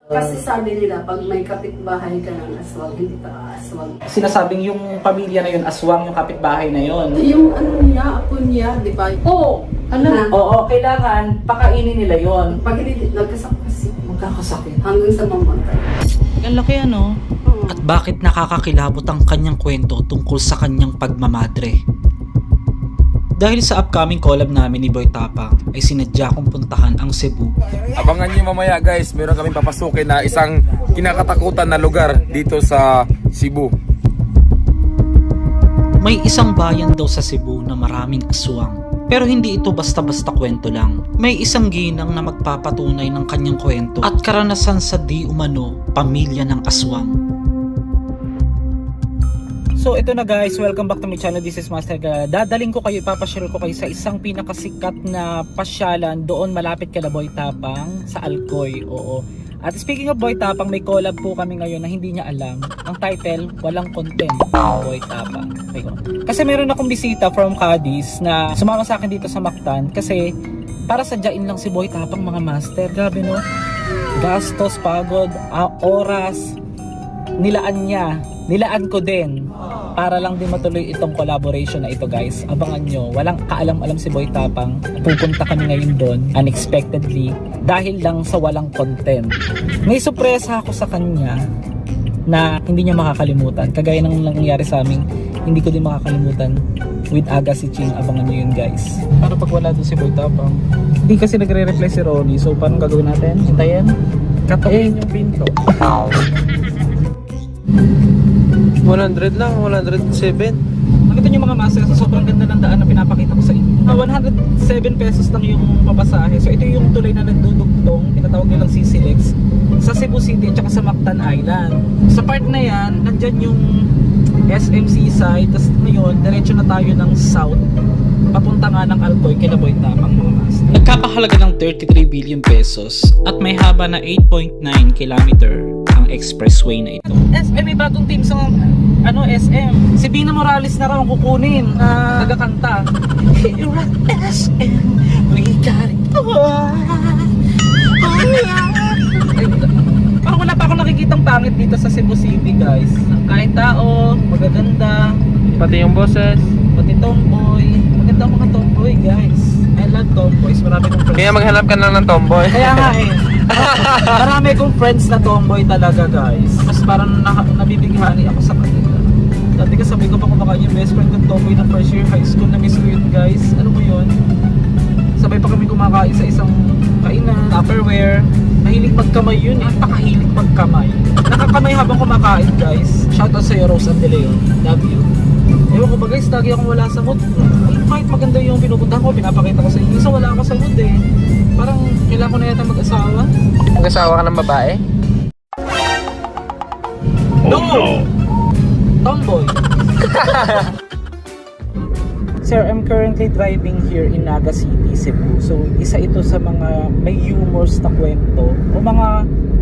Kasi sabi nila, pag may kapitbahay ka ng aswang, hindi ka aswang. Sinasabing yung pamilya na yun, aswang yung kapitbahay na yun. Yung ano niya, apo niya, di ba? Oo! Oo, kailangan pakainin nila yon. Pag hindi nagkasakasi, Magkakasakit. hanggang sa mamatay. Ang laki ano? At bakit nakakakilabot ang kanyang kwento tungkol sa kanyang pagmamadre? Dahil sa upcoming collab namin ni Boy Tapang ay sinadya kong puntahan ang Cebu. Abangan nyo mamaya guys, meron kaming papasukin na isang kinakatakutan na lugar dito sa Cebu. May isang bayan daw sa Cebu na maraming aswang. Pero hindi ito basta-basta kwento lang. May isang ginang na magpapatunay ng kanyang kwento at karanasan sa di umano pamilya ng aswang. So ito na guys, welcome back to my channel. This is Master Gala. Dadaling ko kayo, ipapasyal ko kayo sa isang pinakasikat na pasyalan doon malapit kay Boy Tapang sa Alcoy. Oo. At speaking of Boy Tapang, may collab po kami ngayon na hindi niya alam. Ang title, Walang Content, Boy Tapang. Okay, kasi meron akong bisita from Cadiz na sumama sa akin dito sa Mactan kasi para sadyain lang si Boy Tapang mga master. Grabe no? Gastos, pagod, oras, nilaan ko din para lang din matuloy itong collaboration na ito guys. Abangan nyo, walang kaalam-alam si Boy Tapang. Pupunta kami ngayon doon unexpectedly dahil lang sa walang content. May sorpresa ako sa kanya na hindi niya makakalimutan. Kagaya ng nangyari sa amin, hindi ko din makakalimutan with Aga si Ching. Abangan nyo yun guys. Paano pag wala doon si Boy Tapang? Hindi kasi nagre-reply si Ronnie. So paano gagawin natin? Hintayin? Katayin yung pinto. 100 lang, 107. Nakita nyo mga master, so sobrang ganda ng daan na pinapakita ko sa inyo. 107 pesos lang yung papasahe. So ito yung tulay na nagdudugtong, tinatawag nilang CCLEX, sa Cebu City at saka sa Mactan Island. Sa part na yan, nandyan yung SMC side. Tapos ngayon, diretso na tayo ng south, papunta nga ng Alcoy, kila Boy Tapang mga master. Nagkakahalaga ng 33 billion pesos at may haba na 8.9 kilometer ang expressway na ito. SM, may bagong team sa SM. Si Bina Morales na raw ang kukunin na nagakanta. Here at SM, we got it. Parang wala pa akong nakikitang pangit dito sa Cebu City guys. Kahit tao, magaganda, Pati yung boses. pati tomboy. Maganda ang mga tomboy guys. I love tomboys. Marami kong friends. Kaya maghanap ka na ng tomboy. Kaya nga eh. Marami kong friends na tomboy talaga guys. Mas parang nabibighani ako sa kanila. Dati kasabi ko pa kumakain yung best friend kong tomboy ng first year high school. Na miss ko yun guys. Ano mo yun? Sabay pa kami kumakain sa isang kainan, Tupperware. Mahilig magkamay yun eh. Pakahilig magkamay. Nakakamay habang kumakain guys. Shoutout sa'yo Rose and De Leon. Love you. Ewan ko ba guys, lagi akong wala sa mood. Kahit maganda yung pinupuntahan ko, pinapakita ko sa inyo. So wala ako sa mood eh. Parang kailangan ko na yata mag-asawa. Mag-asawa ka ng babae? No! Tomboy! Sir, I'm currently driving here in Naga City, Cebu. So, isa ito sa mga may humors na kwento o mga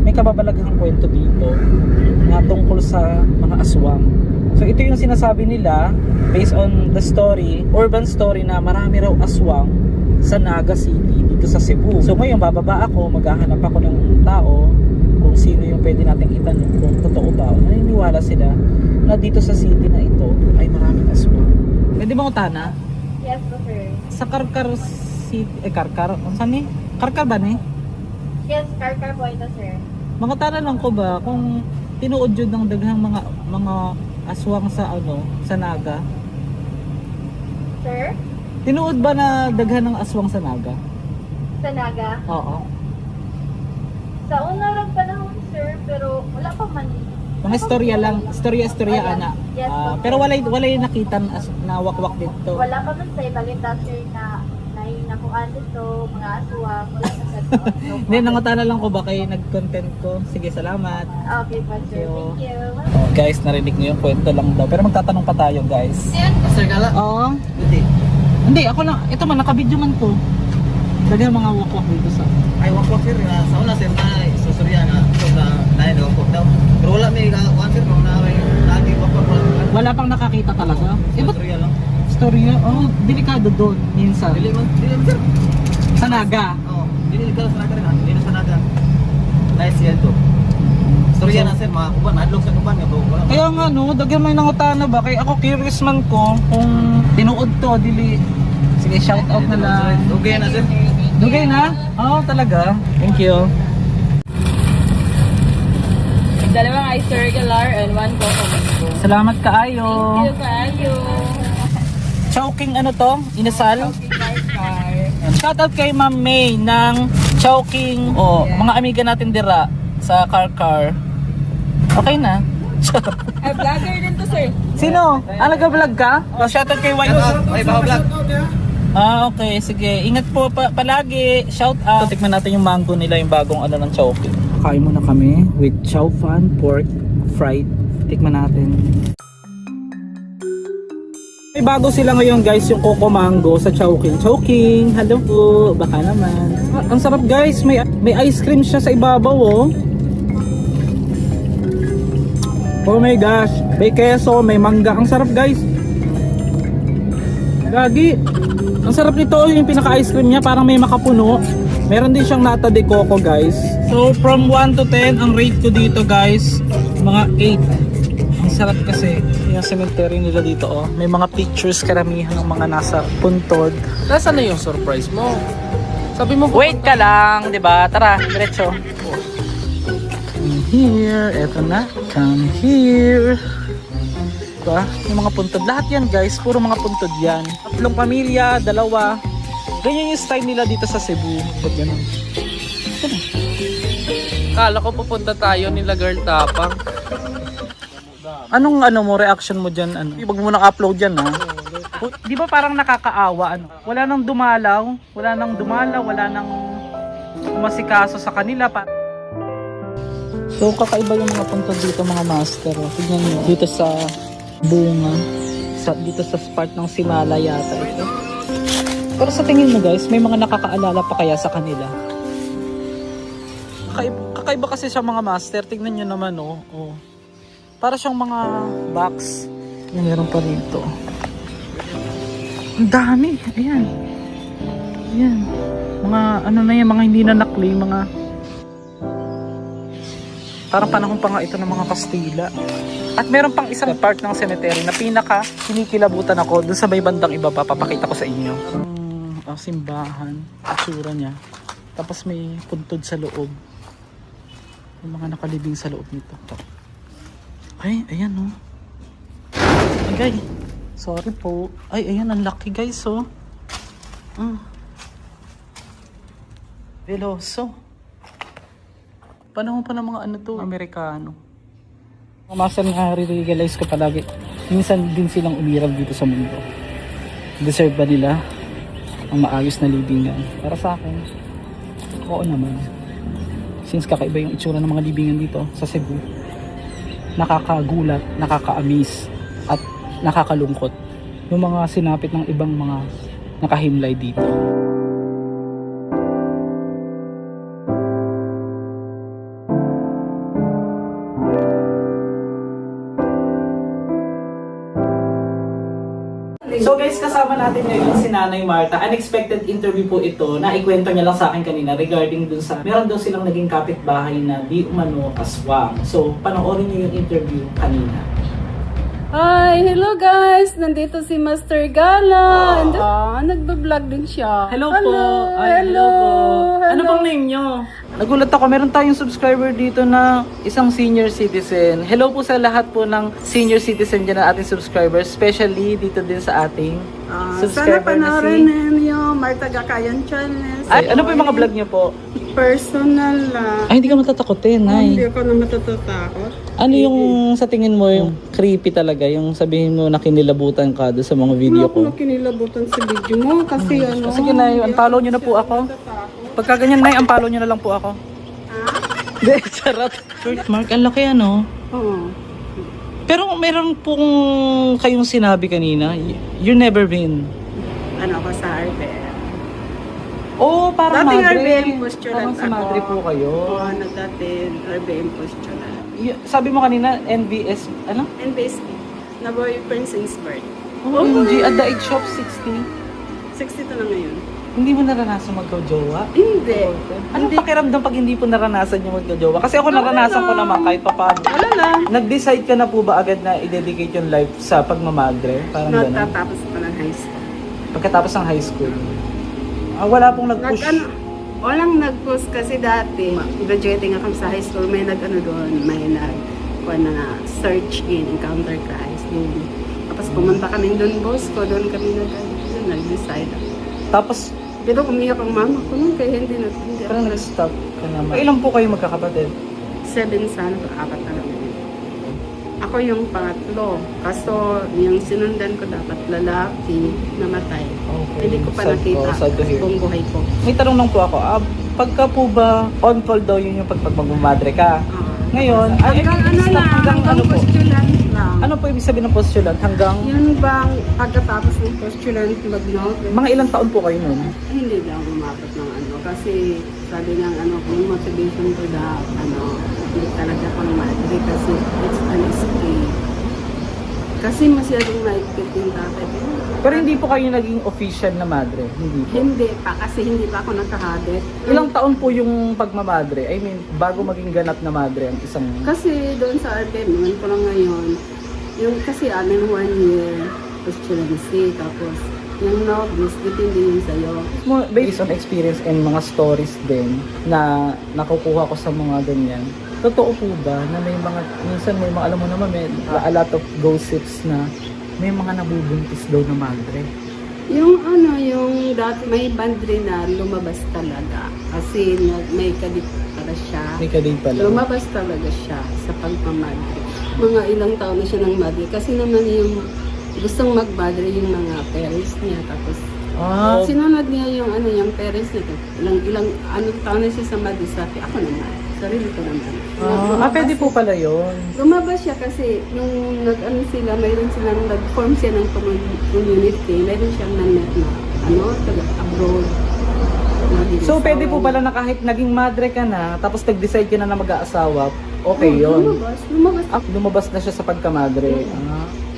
may kababalaghang kwento dito na tungkol sa mga aswang. So, ito yung sinasabi nila based on the story, urban story na marami raw aswang sa Naga City dito sa Cebu. So, ngayon bababa ako, maghahanap ako ng tao kung sino yung pwede nating itanong kung totoo ba o naniniwala sila na dito sa city na ito ay maraming aswang. Pwede bang utana? Yes, sir. Sa Karkar City, Karkar? Saan eh? Karkar ba ne? Yes, car po ito, sir. Mga tana lang ko ba kung tinuod yun ng daghang mga aswang sa sa Naga? Sir? Tinuod ba na daghan ng aswang sa Naga? Sa Naga? Oo. Sa una lang panahon, sir, pero wala pa man. Mga istorya lang, istorya ana. Yes, po, Pero sir. walay nakita na wakwak dito. Wala pa man sa balita, sir, na nakuhaan dito, mga aswang, wala na sa to. Hindi, nangutana lang ko ba kayo nag-content ko. Sige, salamat. Okay po, sir. Thank you. Oh, guys, narinig niyo yung kwento lang daw. Pero magtatanong pa tayo, guys. Master Gala? Oo. Hindi, ako lang. Ito man, nakabidyo man ko. Lagyan mga wakwak dito sa... Ay, wakwak sir, sa una sir na susurya na ito na nahin wakwak daw. Pero wala may kakuan sir, kung na may lagi wakwak wala. Wala pang nakakita talaga. Eh, ba't Susurya lang. storya? Oh, delikado doon, minsan. Dili man sir. Sa Naga. Oo, dili ka sa naga rin ha, dili sa naga. Nice yan to. Surya na sir, mga kuban, adlok sa kuban nga bro. Wala. Kaya nga no, dagyan may nangutana ba? Kaya ako curious man ko kung tinuod to, dili. Sige, shout out na lang. Okay na sir. Dugay na? Oo, talaga. Thank you. Dalawang ice regular and one coco mango. Salamat kaayo. Thank you kayo. Chowking ano to? Inasal? Shout out kay Ma'am May ng Chowking. Mga amiga natin dira sa Car. Okay na. Vlogger din to, sir. Sino? Nag-vlog ka? Shout out kay Wayne. Ay, baho vlog. Okay, sige. Ingat po palagi. Shout out. Tikman natin yung mango nila, yung bagong ano ng Chowking. Kain muna kami with chow fan, pork, fried. Tikman natin. May bago sila ngayon guys, yung Coco Mango sa Chowking. Chowking, hello po. Baka naman. Ang sarap guys, may ice cream siya sa ibabaw oh. Oh my gosh, may keso, may mangga. Ang sarap guys. Gagi. Ang sarap nito, yung pinaka-ice cream niya, parang may makapuno. Meron din siyang nata de coco guys. So from 1 to 10, ang rate ko dito guys, mga 8. Ang sarap kasi. Yung cemetery nila dito oh. May mga pictures karamihan ng mga nasa puntod. Nasaan na yung surprise mo? Sabi mo Wait ka lang, di ba? Tara, diretso. Come here, eto na. Come here. Diba? Yung mga puntod. Lahat yan guys, puro mga puntod yan. Tatlong pamilya, dalawa. Ganyan yung style nila dito sa Cebu. Ba't ganun? Kala ko pupunta tayo nila Girl Tapang. Anong ano mo, reaction mo dyan? Ano? Huwag mo nang upload dyan ha. Di ba parang nakakaawa? Ano? Wala nang dumalaw, wala nang umasikaso sa kanila. So kakaiba yung mga puntod dito mga master. Tignan nyo, dito sa bunga, dito sa part ng Simala yata ito. Pero sa tingin mo guys, may mga nakakaalala pa kaya sa kanila? Kakaiba kasi siya mga master. Tignan nyo naman oh. Para siyang mga box. Meron pa rito. Ang dami. Ayan. Mga ano na yan, mga hindi na nakli, mga parang panahon pa nga ito ng mga Kastila. At meron pang isang part ng cemetery na pinaka kinikilabutan ako doon sa may bandang iba pa, papakita ko sa inyo. Simbahan, atsura niya. Tapos may puntod sa loob. May mga nakalibing sa loob nito. Ay, ayan oh. Ay, sorry po. Ay, ayan, ang laki guys oh. Veloso. Panahon pa ng mga ano to, Amerikano. Mga master na re-realize ko palagi, minsan din silang umiral dito sa mundo. Deserve ba nila ang maayos na libingan? Para sa akin, oo naman. Since kakaiba yung itsura ng mga libingan dito sa Cebu, nakakagulat, nakaka-amaze, at nakakalungkot yung mga sinapit ng ibang mga nakahimlay dito. So guys, kasama natin ngayon si Nanay Marta. Unexpected interview po ito na ikwento niya lang sa akin kanina regarding dun sa meron daw silang naging kapitbahay na di umano aswang. So panoorin niyo yung interview kanina. Hi! Hello guys! Nandito si Master Gala. Nagbablog din siya. Hello po. Ay, hello po. Ano pang name nyo? Nagulat ako, meron tayong subscriber dito na isang senior citizen. Hello po sa lahat po ng senior citizen dyan na ating subscribers, especially dito din sa ating Sana subscriber na panoorin si... ninyo Marta Gakayan Channel. Ay, ano po yung mga vlog nyo po? Personal lang. Ay, hindi ka matatakotin, Nay. Hindi ako na matatatakot. Ano yung sa tingin mo yung creepy talaga? Yung sabihin mo na kinilabutan ka doon sa mga video Ano ko? ako kinilabutan sa video mo kasi ano. Sige, Nay, unfollow nyo na po ako. Pagka ganyan, Nay, unfollow nyo na lang po ako. Hindi, charot. Mark, ang laki ano. Oo. Pero meron pong kayong sinabi kanina, you never been. Ano ako sa RBM. Oh, parang Dating madre. RBM postulant Parang sa ako. madre po kayo. Oo, nagdating RBM postulant. Sabi mo kanina, NBS, ano? NBSP. Na boyfriend since birth. OMG, at the age of 60. 62 na ngayon. Hindi mo naranasan magka-jowa? Hindi. Anong pakiramdam pag hindi po naranasan yung magka-jowa? Kasi ako naranasan ko naman kahit pa paano. Wala lang. Nag-decide ka na po ba agad na i-dedicate yung life sa pagmamadre? Parang gano'n. Natatapos pa ng high school. Pagkatapos ng high school. Wala pong nag-push. Walang nag-push kasi dati, graduating ako sa high school, may doon, may search in Encounter Christ doon. Tapos pumunta kami doon, boss ko, doon kami nag-decide. Tapos, Pero umiyak ang mama ko nun, kaya hindi parang nag-stop ka naman. Ilan po kayo magkakapatid? 7 sana, 4 na lang. Ako yung pangatlo. Kaso, yung sinundan ko dapat lalaki, namatay. Okay. Hindi ko pa Sad nakita po, sad to hear. buong buhay ko. May tanong lang po ako, pagka po ba on call daw yun yung pagmagmamadre ka? Ngayon, hanggang ano po? Postulant lang. Ano po ibig sabihin ng postulant? Hanggang Yun bang pagkatapos ng postulant mag-note? mga ilang taon po kayo nun? Hindi lang umabot ng kasi sabi ng yung motivation to the hindi talaga pang madre kasi it's an escape. Kasi masyadong naipit yung tatay ko. Pero hindi po kayo naging official na madre? Hindi po? Hindi pa, kasi hindi pa ako nakahabit. Ilang taon po yung pagmamadre? I mean, bago maging ganap na madre ang isang... Kasi doon sa RPM, naman ko lang ngayon, yung kasi 1 year postulancy, tapos yung novice, depende yun sa'yo. Based on experience and mga stories din na nakukuha ko sa mga ganyan, totoo po ba na may mga, minsan may mga, alam mo naman, may a lot of gossips na may mga nabubuntis daw na madre? Yung yung dati may bandre na lumabas talaga. Kasi may kadit para siya. May kaday pala. Lumabas talaga siya sa pagmamadre. Mga ilang taon na siya ng madre. Kasi naman yung gustong magmadre yung mga parents niya. Tapos sinunod niya yung yung parents niya. Ilang taon na siya sa madre. Sabi, ako naman. Sarili ko naman. Pwede po pala yun. Lumabas siya kasi nung mayroon silang nag-form siya ng community. Mayroon siyang na-met na taga-abroad. So, pwede po pala na kahit naging madre ka na, tapos nag-decide ka na mag-aasawa, okay yun. Lumabas na siya sa pagkamadre.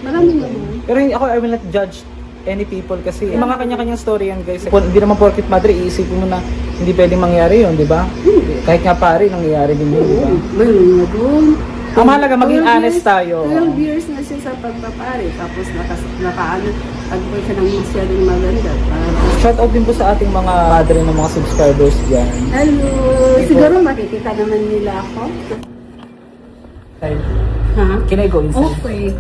Marami naman. Pero ako, I will not judge any people kasi mga kanya-kanyang story yan, guys. Hindi naman porket madre, iisipin mo na hindi pwedeng mangyari yun, di ba? Kahit nga pare, nangyayari din yun, di ba? Mayroon nga doon. Ang mahalaga, maging honest tayo. 12 years na siya sa pagpapare. Tapos agpoy siya ng masyadong maganda. Shout out din po sa ating mga madre ng mga subscribers dyan. Hello! Siguro makikita naman nila ako. Ha? Can I go inside? Okay.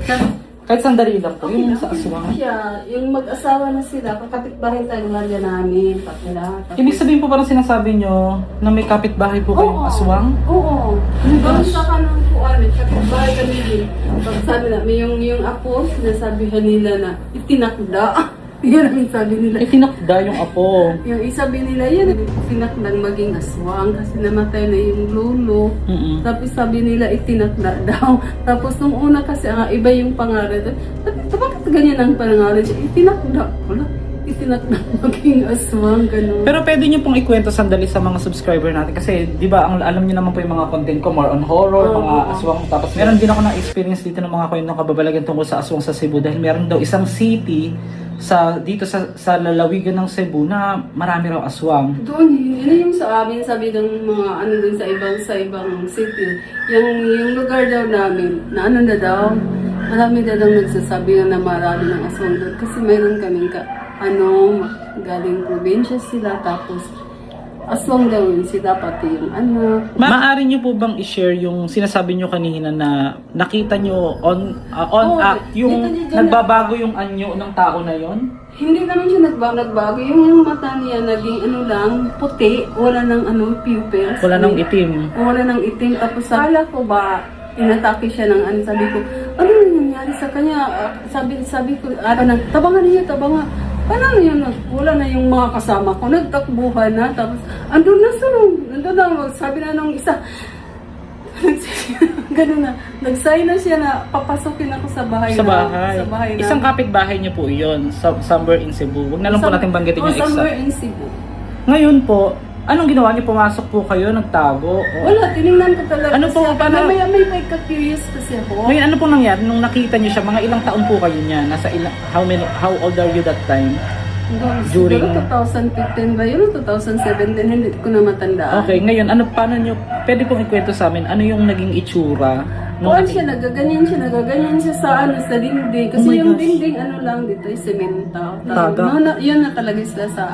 Kahit sandali lang po, yung sa aswang. Siya, yung mag-asawa na sila, kakapit-bahay tayo Maria namin, pakila. Ibig sabihin po parang sinasabi nyo na may kapitbahay po kayong aswang? Oo. Doon sa kanang kuwan, kapit-bahay kami din. Pag sabi na, may yung apo, sinasabihan nila na itinakda. Yan ang sabi nila. Itinakda yung apo. Yung isabi nila, yan, itinakdang maging aswang kasi namatay na yung lolo. Tapos sabi nila, itinakda daw. Tapos nung una kasi, iba yung pangalan. Bakit ganyan ang pangalan siya? Itinakda. Wala. Itinakda maging aswang, gano'n. Pero pwede nyo pong ikwento sandali sa mga subscriber natin kasi di ba ang alam niyo naman po yung mga content ko more on horror, mga aswang. Tapos meron din ako na-experience dito ng mga kwentong kababalagan tungkol sa aswang sa Cebu dahil meron daw isang city dito sa lalawigan ng Cebu na marami raw aswang. Doon, yun yung sa amin, sabi ng mga dun sa ibang city. Yung lugar daw namin, na na daw, marami daw nagsasabi na marami ng aswang doon. Kasi mayroon kaming galing probinsya sila, tapos aswang daw yun sila, pati yung anak. Maaari nyo po bang i-share yung sinasabi nyo kanina na nakita nyo on act, yung nagbabago yung anyo ng tao na yon? Hindi naman siya nagbago. Yung mata niya naging lang, puti, wala nang pupils. Wala nang itim. Wala nang itim. Tapos akala ko ba, inatake siya ng sabi ko, ano nangyari sa kanya? Sabi ko, tabangan niya. Paano yun? Wala na yung mga kasama ko. Nagtakbuhan na. Tapos, andun na. Sabi na nung isa, gano'n na. Nag-sign na siya na papasukin ako sa bahay. Sa bahay. Isang kapitbahay niyo po yun, somewhere in Cebu. Huwag na lang po natin banggitin yung exact. Somewhere in Cebu. Ngayon po, anong ginawa niyo? Pumasok po kayo, nagtago? Wala, tinignan ko talaga. Ano po, paano? May ka-curious kasi ako. Ngayon, ano pong nangyari? Nung nakita niyo siya, mga ilang taon po kayo niya? How old are you that time? During- Siguro 2015 ba yun? 2017, hindi ko na matandaan. Okay, ngayon, paano nyo, pwede pong ikwento sa amin, ano yung naging itsura? Kuwan siya, nagaganyan siya sa sa dingding. Kasi Oh my yung gosh. dingding, ano lang dito, semento. Taga. Yun na talaga sila sa,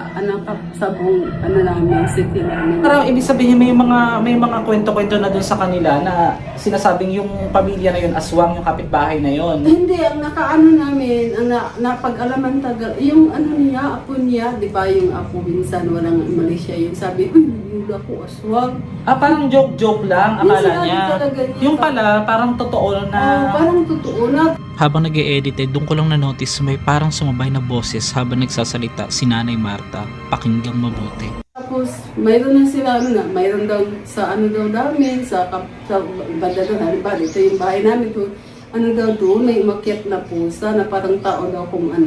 sa buong, namin, city namin. Parang ibig sabihin may mga kwento-kwento na dun sa kanila na sinasabing yung pamilya na yun, aswang yung kapitbahay na yun. Hindi, ang nakaano namin, ang napag-alaman tagal, yung apo niya, di ba yung apo minsan walang mali siya, yung sabi, yung ako aswang. Parang joke-joke lang, Yung akala sinabi niya. talaga niya. Yung pala, parang totoo na... Parang totoo na. Habang nag-e-edit doon ko lang na-notice may parang sumabay na boses habang nagsasalita si Nanay Marta. Pakinggang mabuti. Tapos, mayroon na sila, mayroon daw sa daw namin, sa banda doon, halimbawa, dito yung bahay namin doon, daw doon, may umakyat na pusa na parang tao daw kung ang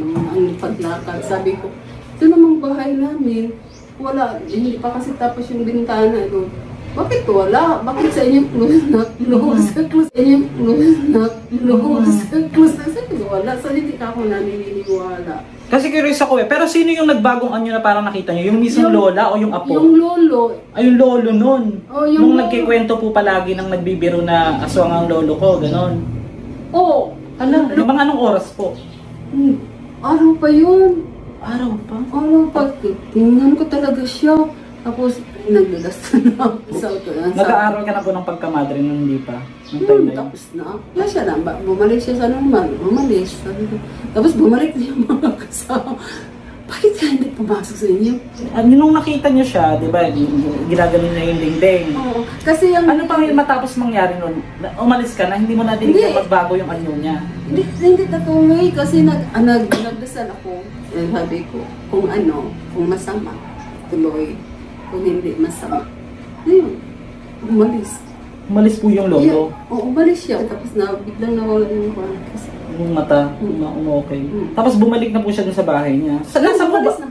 paglakad. Sabi ko, ito namang bahay namin, wala, hindi pa kasi tapos yung bintana doon. Bakit wala? Bakit sa inyo close na close? Close sa inyo close na close? Close na sabi ko, wala. So, hindi ka ako naniniwala. Kasi curious ako eh. Pero sino yung nagbagong anyo na parang nakita nyo? Yung mismong lola o yung apo? Yung lolo. Ay, yung lolo nun. Oh, yung Nung lolo. nagkikwento po palagi ng nagbibiro na aswang ang lolo ko, ganon. Oh, Mga anong oras po? araw pa yun. Araw pa? Araw pa. Tingnan ko talaga siya. Tapos, nagdadasta na ako sa Nag-aaral ka na po ng pagkamadre nung hindi pa? Nung time na yun? Tapos na. Wala siya na. Bumalik siya sa normal. Umalis. Tapos bumalik na yung mga kasama. Bakit ka hindi pumasok sa inyo? Nung nakita nyo siya, di ba, ginagano niya yung dingding. Oo. Kasi yung... Ano pang matapos mangyari nun? Umalis ka na, hindi mo na dinigyan Hindi. magbago yung anyo niya. Hindi natuloy kasi nagdasal ako. Sabi ko, kung masama, tuloy. Kung hindi masama. Ayun. Umalis. Umalis po yung lolo. Oo, umalis siya. Tapos biglang nawala yung kwan. Kasi Yung mata, okay. Tapos bumalik na po siya dun sa bahay niya. Nasaan po ba? umalis na.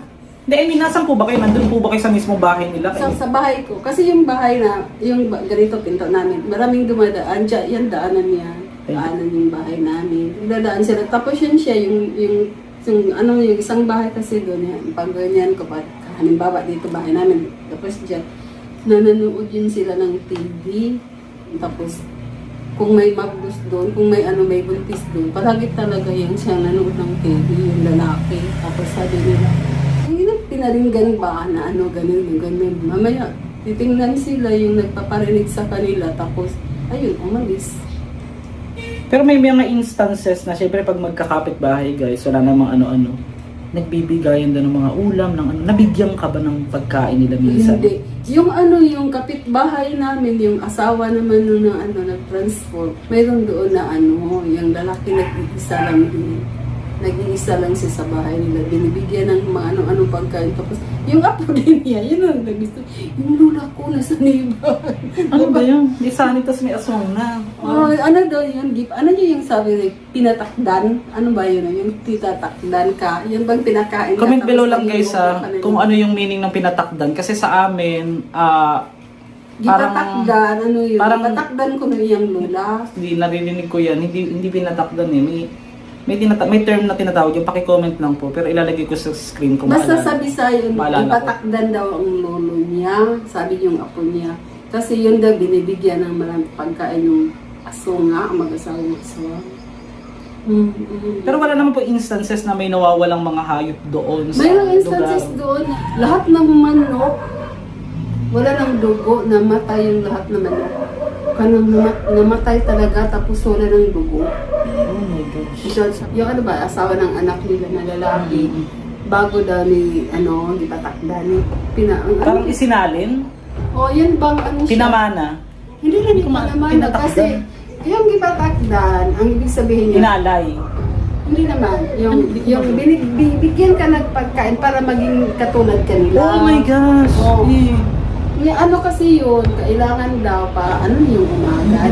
Hindi, I mean, nasaan po ba kayo? Nandun po ba kayo sa mismong bahay nila? Sa bahay ko. Kasi yung bahay yung ganito pinto namin, maraming dumadaan. Yan, daanan niya. Daanan yung bahay namin. Dadaan sila. Tapos yun siya, yung isang bahay kasi doon. Pag ganyan ko, halimbawa dito bahay namin. Tapos dyan, nanonood yun sila ng TV. Tapos, kung may magbus doon, kung may buntis doon, palagi talaga yan siya nanood ng TV, yung lalaki. Tapos sabi nila, pinaringgan ba na ganun. Mamaya, titingnan sila yung nagpaparinig sa kanila, tapos, ayun, umalis. Pero may mga instances na syempre pag magkakapit bahay guys, wala namang ano-ano, nagbibigayan din ng mga ulam, nabigyan ka ba ng pagkain nila minsan? Hindi. Yung kapitbahay namin, yung asawa naman nung nag-transform, mayroon doon na yung lalaki nag-iisa lang siya sa bahay nila, binibigyan ng mga ano-anong pagkain. Tapos, yung apo din niya, yun ang nagusto. Yung lula ko nasa neighbor. Ano ba yun? Di sanitas may aswang na. Ano daw yun? Ano yun yung sabi na pinatakdan? Ano ba yun? Yung titatakdan ka? Yun bang pinakain ka? Comment tapos below lang guys naiinom ka kung ano yung meaning ng pinatakdan. Kasi sa amin, Gipatakdan, ano yun? parang- Gipatakdan ko na yung lula. hindi naririnig ko yan, hindi pinatakdan eh. May term na tinatawag yung paki-comment lang po, pero ilalagay ko sa screen kung Basta maalala. sa Bisaya, Maalala ko. ipatakdan daw ang lolo niya, sabi yung apo niya. Kasi yun daw binibigyan ng maraming pagkain yung aso nga, ang mag-asawang aso. Pero wala naman po instances na may nawawalang mga hayop doon sa Mayroong instances lugar. doon, lahat ng manok, wala ng dugo, namatay yung lahat ng manok. Kanang namatay talaga, tapos wala ng dugo. Oh my gosh. Yung asawa ng anak nila na lalaki, bago daw gipatakdan ni Parang isinalin, yan bang siya? pinamana, Hindi rin naman pinatakdan. kasi yung gipatakdan, ang ibig sabihin niya, inalay. hindi naman, yung bigyan ka ng pagkain para maging katulad kanila. Oh my gosh. Oh. Eh. Kasi yun, kailangan daw pa, yung umaga,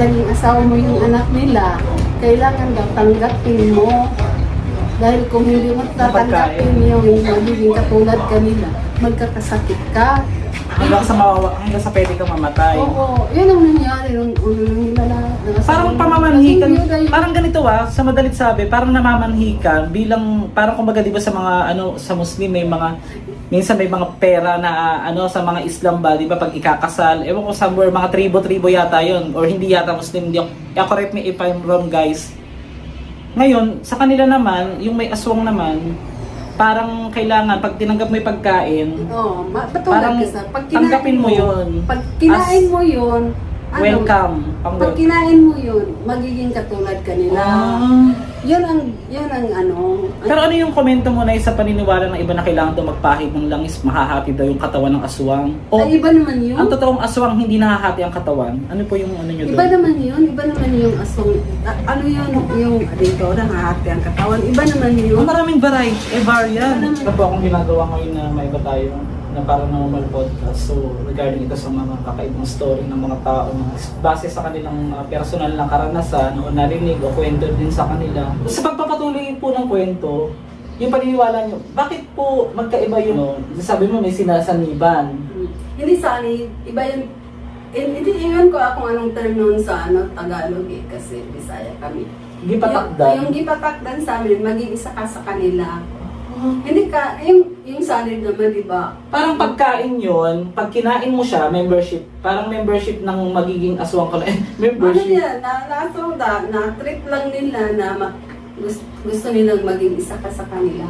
yung asawa mo yung anak nila, kailangan daw tanggapin mo. Dahil kung hindi mo tatanggapin yung magiging katulad kanila, magkakasakit ka. hanggang sa pwede kang mamatay. Oo, yun ang nangyari nung ulo nila na. Parang pamamanhikan, parang ganito sa madalit sabi, parang namamanhikan bilang, parang kumbaga di ba sa mga sa Muslim may mga, minsan may mga pera na sa mga Islam ba, di ba pag ikakasal, ewan ko somewhere, mga tribo yata yon or hindi yata Muslim, correct me if I'm wrong guys. Ngayon, sa kanila naman, yung may aswang naman, parang kailangan, pag tinanggap mo yung pagkain, parang tanggapin mo yun. Pag kinain mo yun, welcome. Pag kinain mo yun, magiging katulad kanila. Yun ang Pero ano yung komento mo na sa paniniwala ng iba na kailangan daw magpahid ng langis, mahahati daw yung katawan ng aswang? O, ay, iba naman yun. ang totoong aswang hindi nahahati ang katawan? Ano po yung nyo doon? Iba naman yung aswang. Ano yun, yung dito, nangahati ang katawan. Iba naman yun. Maraming variety, variant. Ano po akong ginagawa ngayon na may iba tayo na paranormal podcast. So, regarding ito sa mga kakaibang story ng mga tao na base sa kanilang personal na karanasan o narinig o kwento din sa kanila. Sa pagpapatuloy po ng kwento, yung paniniwala nyo, bakit po magkaiba yun? Sabi mo may sinasaniban. Hindi sanib, iba yun. Hindi iwan ko kung anong term noon sa Tagalog kasi Bisaya kami. Gipatakdan? Yung gipatakdan sa amin, maging isa ka sa kanila. Hindi ka, yung sanib naman, di ba? Parang pagkain yun, pag kinain mo siya, membership, parang membership ng magiging aswang ka na. Membership. Ano yan, na-trip lang nila na gusto nilang maging isa ka sa kanila.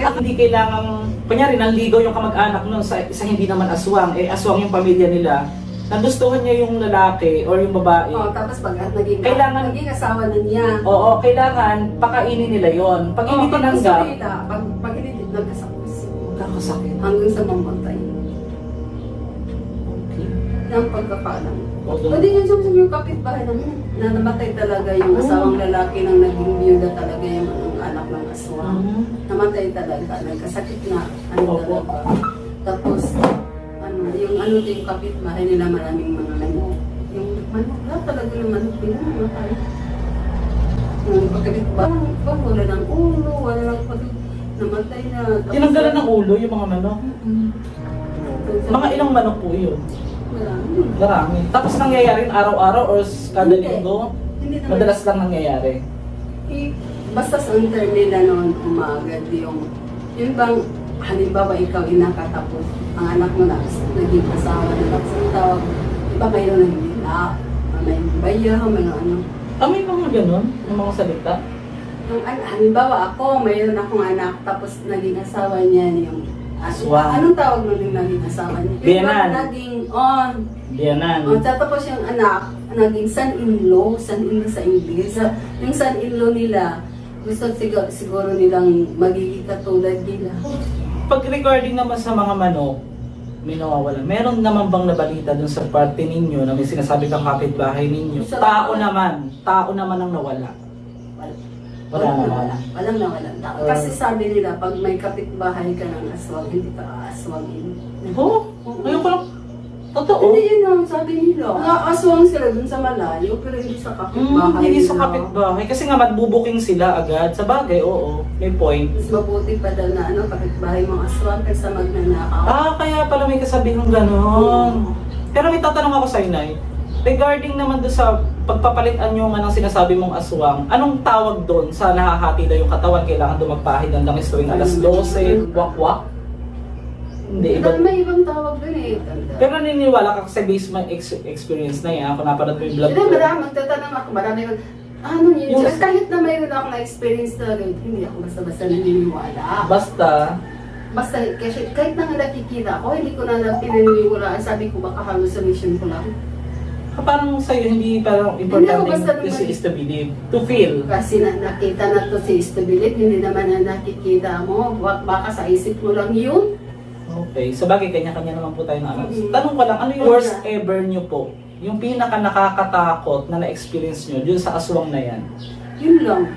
At hindi kailangan, kunyari, nanligaw yung kamag-anak nun sa hindi naman aswang, aswang yung pamilya nila. Nagustuhan niya yung lalaki or yung babae. Tapos pag naging asawa na niya. Oo, kailangan pakainin nila yon. Pag hindi tinanggap, pag hindi magkakasakit. hanggang sa mamatay. Ng pagkakalang. Okay. Pwede yun sa yung kapitbahay namin na namatay talaga yung asawang lalaki nang naging biyuda talaga yung anak ng aswang. Namatay talaga. Nagkasakit na talaga. Tapos, yung kapitbahay nila maraming mga manok. Yung manok na talaga yung manok pinamamatay. Yung kapitbahay, wala ng ulo, wala ng namatay na. Tinanggalan ng ulo yung mga manok. Mga ilang manok po yun? Marami. Tapos nangyayari araw-araw or kada linggo? Hindi naman. Madalas lang nangyayari. Basta sa term nila noon, umagad yung bang, halimbawa ikaw inakatapos, ang anak mo na naging asawa na tapos ang tawag, iba mayroon ng nila, may bayaw, may ano. May mga ganun, yung mga salita? Halimbawa ako, mayroon akong anak, tapos naging asawa niya yung Aswang. Anong tawag nun yung naging asawa niya? Biyanan. Biyanan. Tapos yung anak, naging son-in-law sa English. Yung son-in-law nila, gusto siguro nilang magiging katulad nila. Pag recording naman sa mga manok, may nawawala. Meron naman bang nabalita dun sa parte ninyo na may sinasabi kang kapitbahay ninyo? Tao naman ang nawala. Wala naman. Walang nawala. Kasi sabi nila, pag may kapitbahay ka ng aswang, hindi ka aswangin. Ngayon ko lang. Totoo? Hindi yun ang sabi nila. Aswang sila dun sa malayo, pero hindi sa kapitbahay. Hindi sa kapitbahay. Kasi nga magbubuking sila agad. Sa bagay, oo. May point. Mas mabuti pa daw na kapitbahay mga aswang kaysa magnanakaw. Kaya pala may kasabihang gano'n. Pero may tatanong ako sa inay. Regarding naman doon sa pagpapalitan nyo man ang sinasabi mong aswang, anong tawag doon sa nahahati daw yung katawan? Kailangan doon magpahid ng langis tuwing alas 12, wakwak? Hindi, iba. May ibang tawag doon eh. Pero naniniwala ka kasi based my experience na yan, kung napanood mo yung vlog ko. Marami, magtatanong ako, marami yun. Ano yun? Kahit na mayroon ako na-experience na hindi ako basta-basta naniniwala. Basta, kasi kahit na nga nakikita ko, hindi ko na pinaniniwalaan. Sabi ko, baka hallucination ko lang. Parang sa'yo, hindi parang importante is to believe, to feel. Kasi nakita na to si is to believe, hindi naman na nakikita mo. Baka sa isip mo lang yun. Okay, sa bagay, kanya-kanya naman po tayo na alam. Tanong ko lang, ano yung worst ever nyo po? Yung pinaka nakakatakot na na-experience nyo dun sa aswang na yan? Yun lang.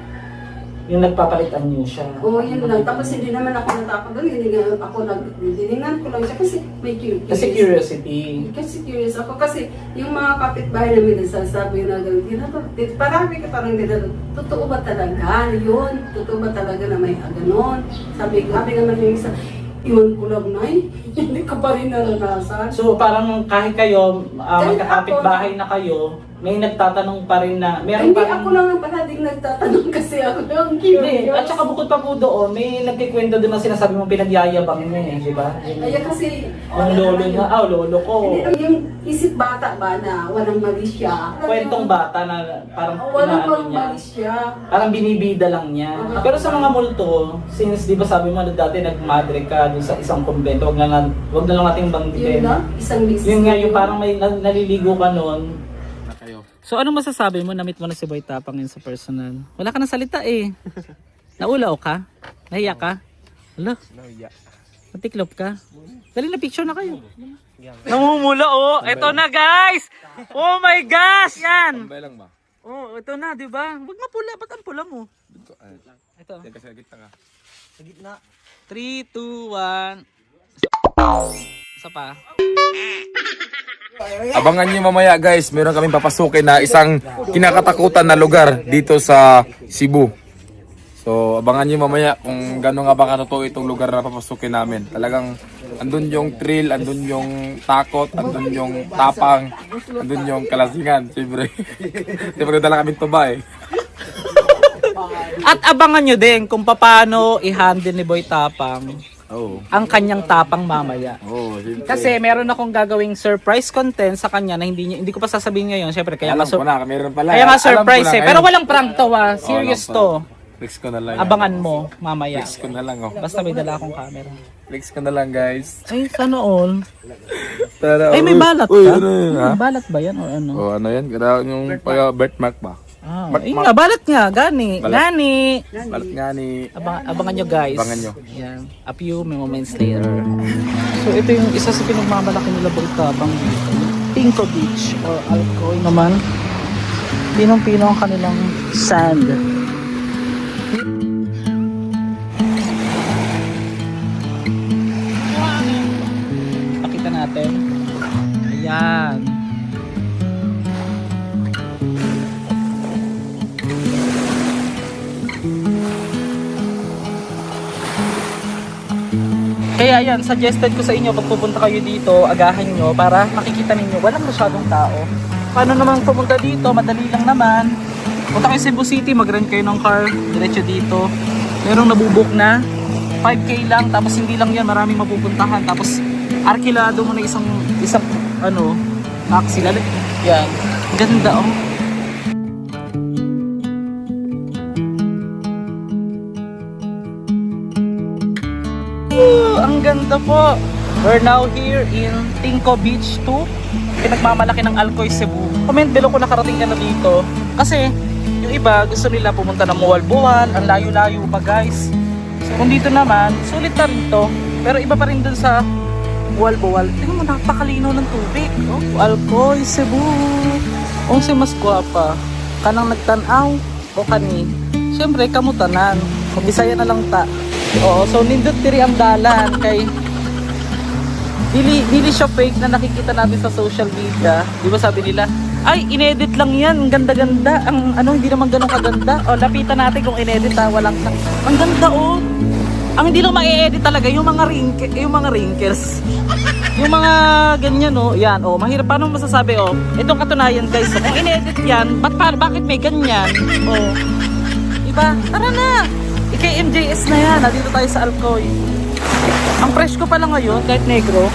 Yung nagpapalitan nyo siya? Oo, yun lang. Tapos hindi naman ako natakot doon. Diningan ko lang siya kasi may curiosity. Kasi curiosity. Kasi curious ako. Kasi yung mga kapitbahay namin nagsasabi na gano'n, parami ka parang gano'n, totoo ba talaga yun? Totoo ba talaga na may ganon? Sabi naman yung isa, iwan ko lang na Hindi ko pa rin naranasan. So parang kahit kayo, Kahit magkakapit-bahay na kayo, may nagtatanong pa rin na, meron Hindi pa rin... ako lang ang parating nagtatanong kasi ako lang Hindi, curious. at saka bukod pa po doon, may nagkikwento doon na sinasabi mo pinagyayabang mo eh, di ba? Kaya kasi... Yung lolo niya, lolo ko. Hindi, yung isip bata ba na walang mali siya. Kwentong bata na parang Walang inaano niya. mali siya. Parang binibida lang niya. Pero sa mga multo, since di ba sabi mo na dati nagmadre ka doon sa isang kumbento, wag na lang nating Yun banggitin. na, isang misis. Yun nga, yung parang may naliligo ka noon. So anong masasabi mo? Na-meet mo na si Boy Tapang yun sa personal. Wala ka na salita eh. Naulaw ka? Nahiya ka? Hala? Natiklop ka? Dali na picture na kayo. Namumula oh! Ito na guys! Oh my gosh! Yan! Tambay lang ba? Oh, ito na, di ba? Wag mapula, ba't ang pula mo? Ito. Kasi sa gitna ka. Sa gitna. 3, 2, 1. Isa pa. Abangan nyo mamaya guys, meron kaming papasukin na isang kinakatakutan na lugar dito sa Cebu. So abangan nyo mamaya kung gano'n nga ba katotoo itong lugar na papasukin namin. Talagang andun yung thrill, andun yung takot, andun yung tapang, andun yung kalasingan. Siyempre, siyempre dala kami tuba eh. At abangan nyo din kung paano i-handle ni Boy Tapang ang kanyang tapang mamaya. Siyempre. Kasi meron akong gagawing surprise content sa kanya na hindi ko pa sasabihin ngayon. Siyempre, kaya Alam nga ko na, meron pala. kaya nga Alam ko surprise na eh. Pero ngayon. walang prank to ah. Serious alam to. Flex ko na lang. Abangan mo mamaya. Flex ko na lang oh. Basta may dala akong camera. Flex ko na lang guys. Ay, sana all. Tara, Ay, may balat uy, ka? ano yun, ha? Balat ba yan o ano? Oh, ano yan? Kaya yung birthmark ba? Ay nga, balat nga. Gani. Balat. Gani. Balat nga ni... Abangan nyo guys. Abangan nyo. Yan. A few moments later. So ito yung isa sa pinagmamalaki nila Boy Tapang. Pinko Beach or Alcoy naman. Pinong-pino ang kanilang sand. Pakita natin. Ayan. Kaya yan, suggested ko sa inyo pag pupunta kayo dito, agahan nyo para makikita ninyo walang masyadong tao. Paano naman pumunta dito? Madali lang naman. Punta kayo Cebu City, mag-rent kayo ng car, diretso dito. Merong nabubuk na 5K lang, tapos hindi lang yan, maraming mapupuntahan. Tapos arkilado mo na isang ano, taxi lalit. Yan. Ganda oh. Ang ganda po. We're now here in Tinco Beach 2. Pinagmamalaki ng Alcoy, Cebu. Comment below kung nakarating ka na dito. Kasi yung iba gusto nila pumunta ng Mualbual. Ang layo-layo pa guys. So kung dito naman, sulit na rin to. Pero iba pa rin dun sa Mualbual. Tingnan mo, napakalinaw ng tubig. Oh, Alcoy, Cebu. Kung si mas guwapa, kanang nagtanaw o kani. Siyempre, kamutanan. Kung Bisaya na lang ta. Oo, so nindot diri ang dalan kay dili siya fake na nakikita natin sa social media. Di ba sabi nila, ay inedit lang yan, ang ganda-ganda. Ang ano, hindi naman ganun kaganda. O lapitan natin kung inedit ha, walang ang ganda oh. Ang hindi lang ma-edit talaga yung mga wrinkles. Yung mga ganyan oh. Yan oh, mahirap paano masasabi oh. Itong katunayan guys, kung inedit yan, bakit may ganyan? Oh. Diba? Tara na. Kay MJS na yan, dito tayo sa Alcoy. Ang fresh ko pala ngayon, kahit negro.